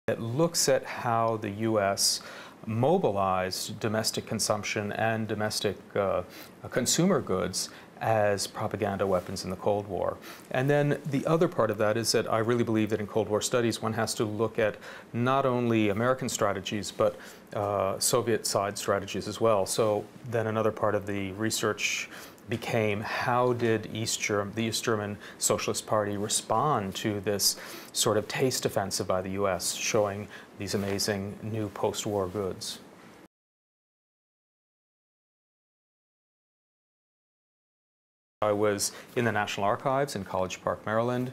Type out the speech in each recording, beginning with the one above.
It looks at how the U.S. mobilized domestic consumption and domestic consumer goods as propaganda weapons in the Cold War. And then the other part of that is that I really believe that in Cold War studies one has to look at not only American strategies but Soviet side strategies as well. So then another part of the research became how did the East German Socialist Party respond to this sort of taste offensive by the U.S., showing these amazing new post-war goods. I was in the National Archives in College Park, Maryland,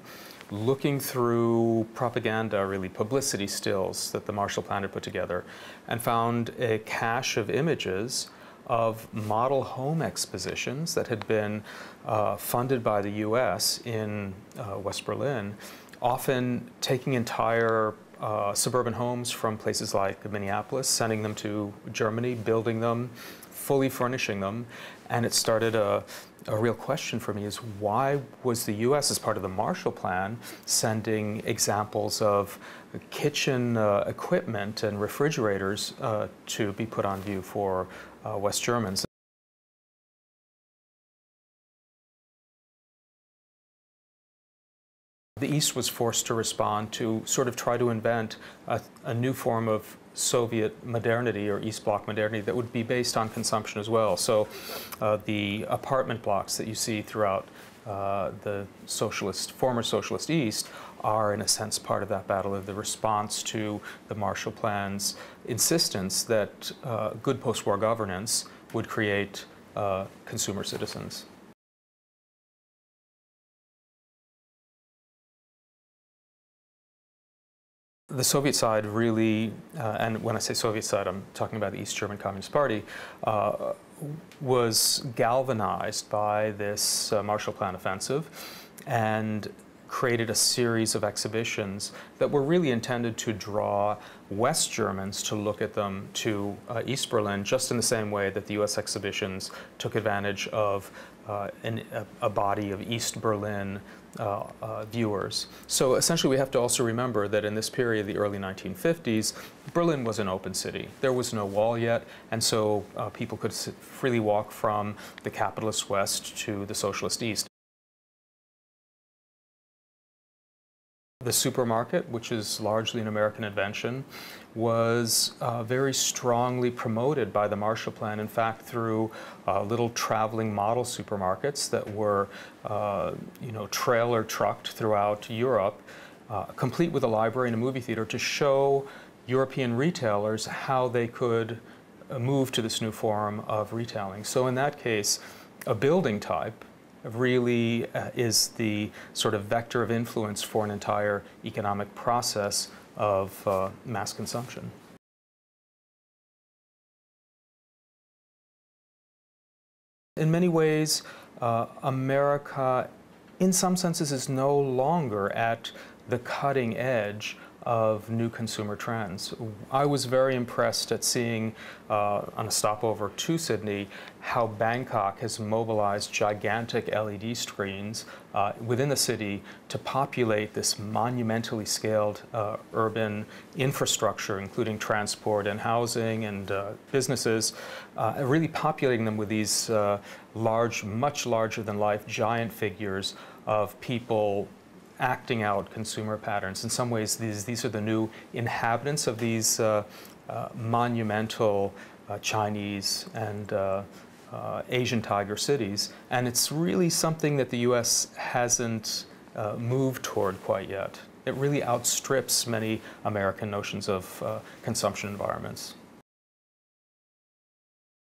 looking through propaganda, really publicity stills that the Marshall Plan had put together, and found a cache of images of model home expositions that had been funded by the U.S. in West Berlin, often taking entire suburban homes from places like Minneapolis, sending them to Germany, building them, fully furnishing them. And it started a real question for me is why was the U.S., as part of the Marshall Plan, sending examples of kitchen equipment and refrigerators to be put on view for West Germans? The East was forced to respond to sort of try to invent a new form of Soviet modernity or East Bloc modernity that would be based on consumption as well. So the apartment blocks that you see throughout the former socialist East are in a sense part of that battle of the response to the Marshall Plan's insistence that good post-war governance would create consumer citizens. The Soviet side really, and when I say Soviet side, I'm talking about the East German Communist Party, was galvanized by this Marshall Plan offensive and created a series of exhibitions that were really intended to draw West Germans to look at them to East Berlin, just in the same way that the U.S. exhibitions took advantage of a body of East Berlin viewers. So essentially we have to also remember that in this period, the early 1950s, Berlin was an open city. There was no wall yet, and so people could freely walk from the capitalist West to the socialist East. The supermarket, which is largely an American invention, was very strongly promoted by the Marshall Plan, in fact, through little traveling model supermarkets that were trailer trucked throughout Europe, complete with a library and a movie theater to show European retailers how they could move to this new form of retailing. So in that case, a building type really is the sort of vector of influence for an entire economic process of mass consumption. In many ways, America, in some senses, is no longer at the cutting edge of new consumer trends. I was very impressed at seeing on a stopover to Sydney how Bangkok has mobilized gigantic LED screens within the city to populate this monumentally scaled urban infrastructure, including transport and housing and businesses, really populating them with these large, much larger than life giant figures of people acting out consumer patterns. In some ways, these are the new inhabitants of these monumental Chinese and Asian tiger cities. And it's really something that the U.S. hasn't moved toward quite yet. It really outstrips many American notions of consumption environments.